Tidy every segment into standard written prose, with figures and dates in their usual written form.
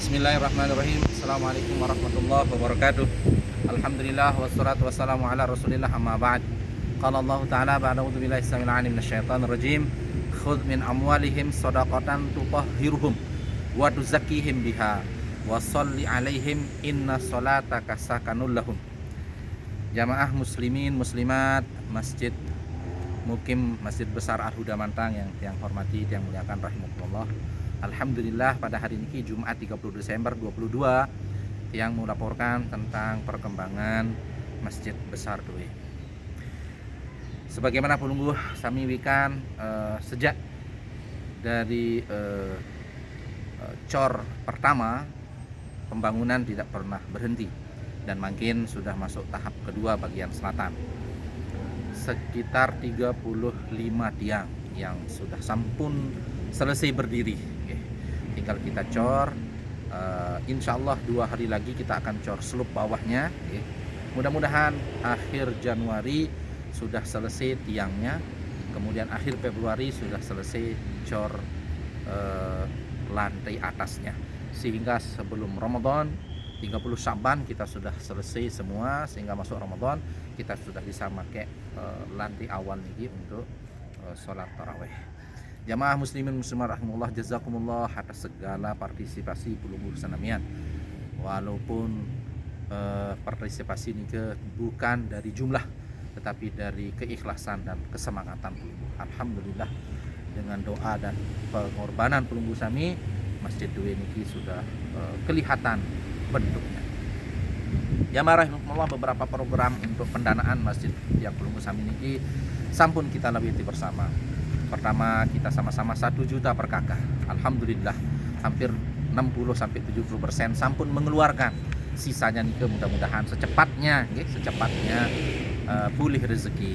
Bismillahirrahmanirrahim. Assalamualaikum warahmatullahi wabarakatuh. Alhamdulillah wassalatu wassalamu ala Rasulillah amma ba'd. Qala Allah Ta'ala ba'da'udzu billahi samil 'alim minasyaitonir rajim. Khudh min amwalihim shadaqatan tutahhiruhum wa tuzakkihim biha wa shalli alaihim inna sholataka sakanul lahum. Jamaah muslimin muslimat Masjid Mukim Masjid Besar Al-Huda Mantang yang hormati, yang muliakan rahimakumullah. Alhamdulillah pada hari ini Jumat 30 Desember 22 yang melaporkan tentang perkembangan Masjid Besar Due. Sebagaimana pelungguh sami wikan sejak dari cor pertama pembangunan tidak pernah berhenti dan makin sudah masuk tahap kedua bagian selatan. Sekitar 35 tiang yang sudah sampun selesai berdiri. Tinggal kita cor, insya Allah 2 hari lagi kita akan cor slup bawahnya. Mudah-mudahan akhir Januari sudah selesai tiangnya, kemudian akhir Februari sudah selesai cor lantai atasnya, sehingga sebelum Ramadan 30 Syaban kita sudah selesai semua, sehingga masuk Ramadan kita sudah bisa pakai lantai awal lagi untuk sholat taraweh. Jamaah muslimin muslimat rahimahullah, jazakumullah atas segala partisipasi pelungguh sanamian. Walaupun partisipasi ini bukan dari jumlah, tetapi dari keikhlasan dan kesemangatan pelungguh. Alhamdulillah, dengan doa dan pengorbanan pelungguh sami, Masjid Due ini sudah kelihatan bentuknya. Jamaah rahimahullah, beberapa program untuk pendanaan masjid yang pelungguh sami ini sampun kita lewati bersama. Pertama, kita sama-sama 1 juta per kakak. Alhamdulillah, hampir 60-70% sampun mengeluarkan. Sisanya nih mudah-mudahan secepatnya pulih rezeki.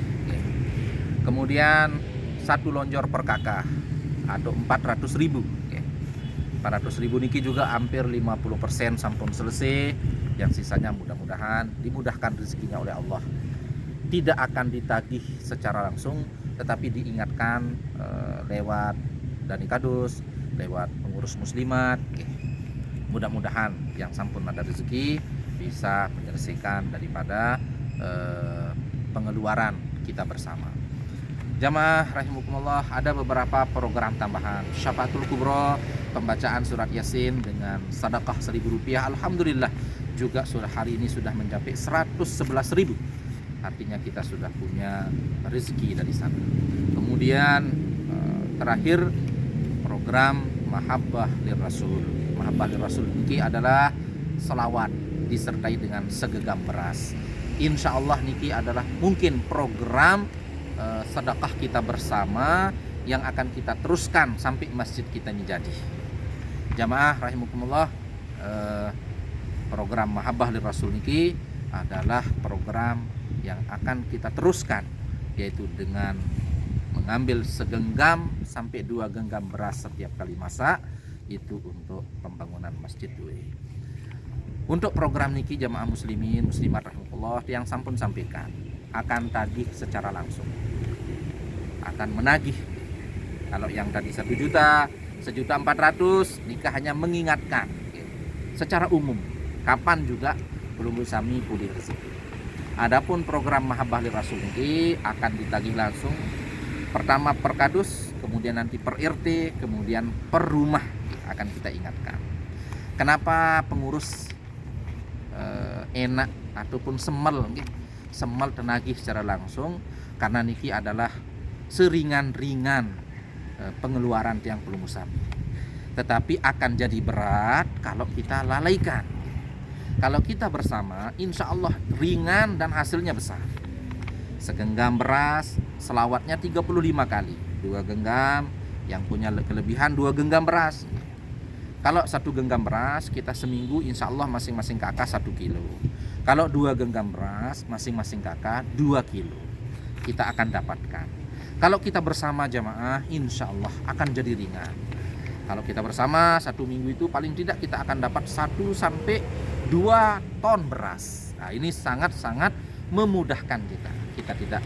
Kemudian 1 lonjor per kakak atau 400.000. 400.000 niki juga hampir 50% sampun selesai. Yang sisanya mudah-mudahan dimudahkan rezekinya oleh Allah. Tidak akan ditagih secara langsung, tetapi diingatkan lewat Dani Kadus, lewat pengurus muslimat. Mudah-mudahan yang sampun ada rezeki bisa menyelesaikan daripada pengeluaran kita bersama. Jamaah rahimakumullah, ada beberapa program tambahan. Syafaatul Kubro, pembacaan surat Yasin dengan sedekah Rp1.000. Alhamdulillah juga sudah hari ini sudah mencapai 111.000. Artinya kita sudah punya rezeki dari sana. Kemudian terakhir program Mahabbah lir Rasul. Mahabbah lir Rasul ini adalah selawat disertai dengan segenggam beras. Insya Allah niki adalah mungkin program sedekah kita bersama yang akan kita teruskan sampai masjid kita ini jadi. Jamaah rahimakumullah, program Mahabbah lir Rasul niki adalah program yang akan kita teruskan, yaitu dengan mengambil segenggam sampai 2 genggam beras setiap kali masak, itu untuk pembangunan Masjid Due. Untuk program niki jamaah muslimin muslimat rahimahullah, yang sampun sampaikan akan tagih secara langsung, akan menagih. Kalau yang tadi 1 juta, 1.400.000, nikah hanya mengingatkan secara umum kapan juga pelungguh sami pulih rezeki. Adapun program Mahabbah lir Rasul ini akan ditagih langsung, pertama per kadus, kemudian nanti per RT, kemudian per rumah akan kita ingatkan. Kenapa pengurus enak ataupun semel tenagih secara langsung? Karena niki adalah seringan-ringan pengeluaran tiang pelungguh sami, tetapi akan jadi berat kalau kita lalaikan. Kalau kita bersama, insya Allah ringan dan hasilnya besar. Segenggam beras, selawatnya 35 kali, 2 genggam. Yang punya kelebihan 2 genggam beras. Kalau 1 genggam beras, kita seminggu insya Allah masing-masing kakak 1 kilo. Kalau 2 genggam beras, masing-masing kakak 2 kilo. Kita akan dapatkan. Kalau kita bersama jamaah, insya Allah akan jadi ringan. Kalau kita bersama 1 minggu itu paling tidak kita akan dapat 1 sampai 2 ton beras. Nah, ini sangat-sangat memudahkan kita. Kita tidak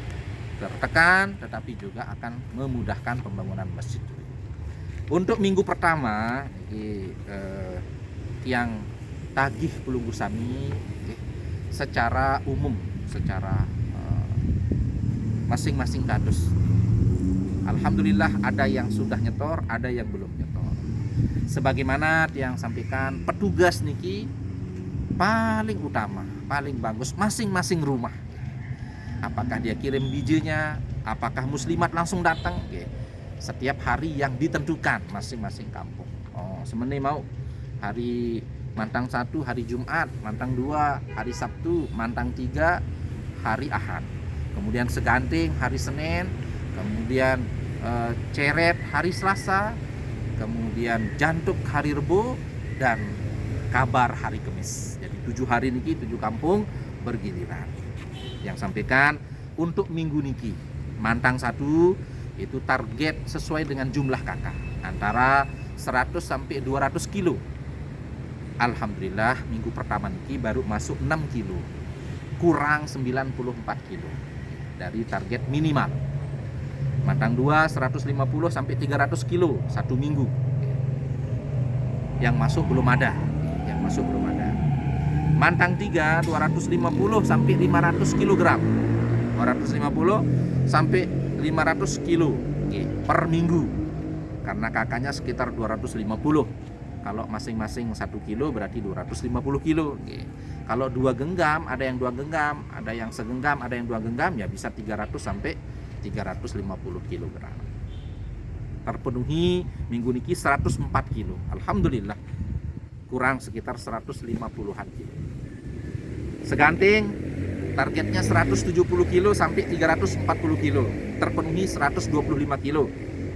tertekan, tetapi juga akan memudahkan pembangunan masjid. Untuk minggu pertama yang tagih Pelunggu Sami secara umum, secara masing-masing kados. Alhamdulillah ada yang sudah nyetor, ada yang belum nyetor. Sebagaimana yang sampaikan, petugas niki paling utama, paling bagus masing-masing rumah. Apakah dia kirim bijinya, apakah muslimat langsung datang, setiap hari yang ditentukan masing-masing kampung. Semenit mau hari Mantang 1 hari Jumat, Mantang 2 hari Sabtu, Mantang 3 hari Ahad. Kemudian Seganting hari Senin, kemudian Ceret hari Selasa, kemudian Jantuk hari Rebo, dan Kabar hari Kamis. Jadi 7 hari niki 7 kampung bergiliran. Yang sampaikan untuk minggu niki Mantang 1 itu target sesuai dengan jumlah kakak antara 100 sampai 200 kilo. Alhamdulillah minggu pertama niki baru masuk 6 kilo, kurang 94 kilo dari target minimal. Mantang 2 150 sampai 300 kilo satu minggu. Yang masuk belum ada. Mantang 3 250 sampai 500 kg. 250 sampai 500 kilo per minggu. Karena kakaknya sekitar 250. Kalau masing-masing 1 kilo berarti 250 kilo. Kalau 2 genggam, ada yang 2 genggam, ada yang segenggam, ada yang 2 genggam, ya bisa 300 sampai 350 kg. Terpenuhi minggu niki 104 kilo. Alhamdulillah. Kurang sekitar 150-an kilo. Seganting targetnya 170 kilo sampai 340 kilo. Terpenuhi 125 kilo.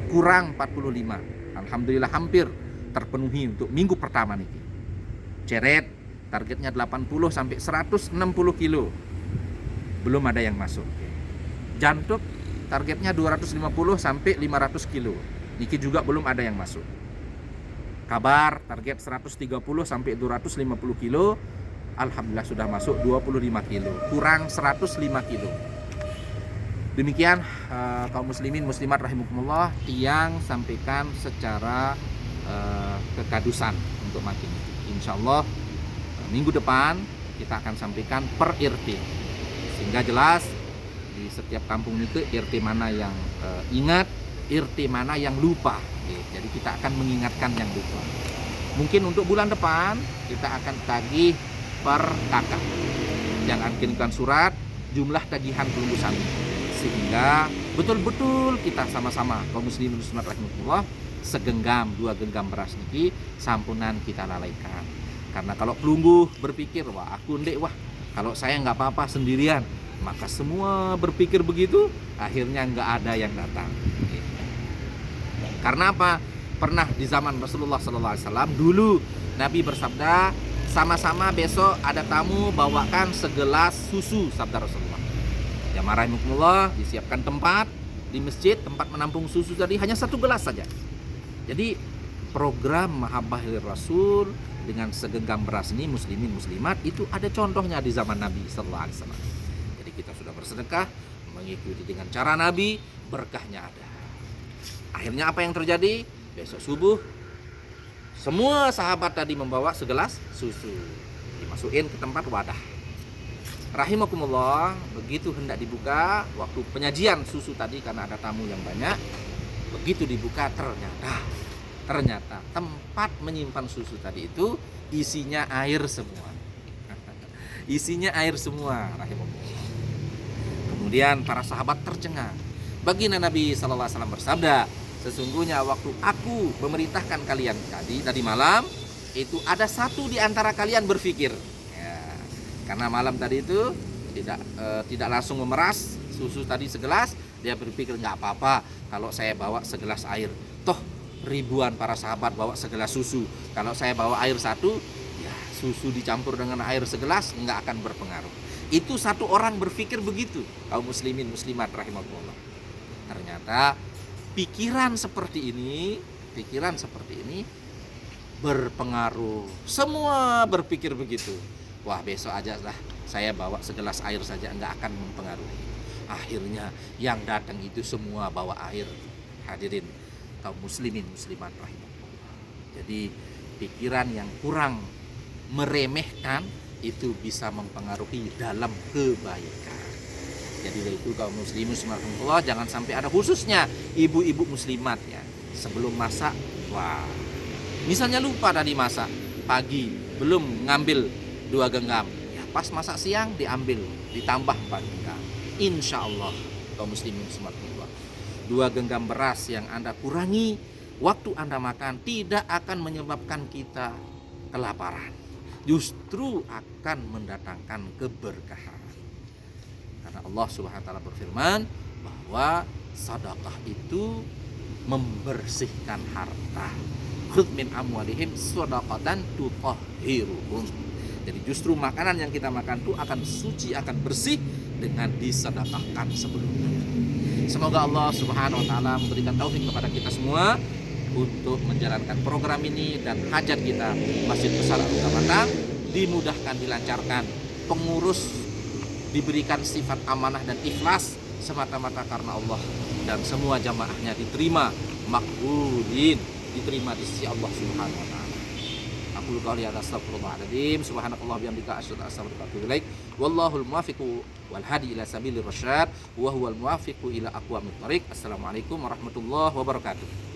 Kurang 45. Alhamdulillah hampir terpenuhi untuk minggu pertama niki. Ceret targetnya 80 sampai 160 kilo. Belum ada yang masuk. Jantuk targetnya 250 sampai 500 kilo. Niki juga belum ada yang masuk. Kabar target 130 sampai 250 kilo. Alhamdulillah sudah masuk 25 kilo. Kurang 105 kilo. Demikian kaum muslimin muslimat rahimakumullah yang sampaikan secara kekadusan untuk makin. Insyaallah minggu depan kita akan sampaikan per RT sehingga jelas di setiap kampung itu RT mana yang ingat, RT mana yang lupa. Jadi kita akan mengingatkan yang lupa. Mungkin untuk bulan depan kita akan tagih per kakak yang akan kirimkan surat jumlah tagihan Pelunggu Sami sehingga betul-betul kita sama-sama kaum muslimin muslimat rahimakumullah segenggam 2 genggam beras niki sampunan kita lalaikan. Karena kalau pelunggu berpikir wah aku ndek kalau saya nggak apa-apa sendirian, maka semua berpikir begitu, akhirnya nggak ada yang datang. Karena apa? Pernah di zaman Rasulullah SAW dulu Nabi bersabda, sama-sama besok ada tamu bawakan segelas susu, sabda Rasulullah. Jamaah rahimakumullah, disiapkan tempat di masjid, tempat menampung susu tadi hanya 1 gelas saja. Jadi program Mahabbahir Rasul dengan segenggam beras ini muslimin muslimat itu ada contohnya di zaman Nabi sallallahu alaihi wasallam. Jadi kita sudah bersedekah mengikuti dengan cara Nabi, berkahnya ada. Akhirnya apa yang terjadi? Besok subuh semua sahabat tadi membawa segelas susu, dimasukin ke tempat wadah. Rahimakumullah, begitu hendak dibuka waktu penyajian susu tadi karena ada tamu yang banyak, begitu dibuka ternyata tempat menyimpan susu tadi itu isinya air semua. Isinya air semua, rahimahullah. Kemudian para sahabat tercengang. Baginda Nabi sallallahu alaihi wasallam bersabda, sesungguhnya waktu aku memerintahkan kalian tadi malam itu ada satu di antara kalian berpikir, ya, karena malam tadi itu tidak langsung memeras susu tadi segelas, dia berpikir nggak apa-apa kalau saya bawa segelas air, toh ribuan para sahabat bawa segelas susu, kalau saya bawa air satu, ya susu dicampur dengan air segelas nggak akan berpengaruh. Itu satu orang berpikir begitu, kaum muslimin muslimat rahimahullah. Ternyata pikiran seperti ini berpengaruh. Semua berpikir begitu. Wah, besok aja lah saya bawa segelas air saja nggak akan mempengaruhi. Akhirnya yang datang itu semua bawa air. Hadirin kaum muslimin muslimat rahimahullah. Jadi pikiran yang kurang meremehkan itu bisa mempengaruhi dalam kebaikan. Jadi dari itu kaum muslimin subhanallah, jangan sampai ada, khususnya ibu-ibu muslimat ya, sebelum masak, wah, misalnya lupa tadi masak pagi belum ngambil 2 genggam, ya pas masak siang diambil ditambah 4 genggam. Insya Allah kaum muslimin subhanallah, 2 genggam beras yang Anda kurangi waktu Anda makan tidak akan menyebabkan kita kelaparan, justru akan mendatangkan keberkahan. Karena Allah Subhanahu wa taala berfirman bahwa sedekah itu membersihkan harta. Khudz min amwalihim shadaqatan tutahhiruhum. Jadi justru makanan yang kita makan itu akan suci, akan bersih dengan disedekahkan sebelumnya. Semoga Allah Subhanahu wa taala memberikan taufik kepada kita semua untuk menjalankan program ini, dan hajat kita Masjid Besar Al-Mutamakan dimudahkan, dilancarkan, pengurus diberikan sifat amanah dan ikhlas semata-mata karena Allah, dan semua jamaahnya diterima makbulin, diterima di sisi Allah Subhanahu wa taala. Aku qouli hadza astaghfirullahaladzim, subhanakallah bihamdika asyhadu an la ilaha illa anta astaghfiruka wa atubu ilaik. Wallahul muwaffiqu wal hadi ila sabilir rasyad wa huwal muwaffiqu ila aqwamit thoriq. Assalamualaikum warahmatullahi wabarakatuh.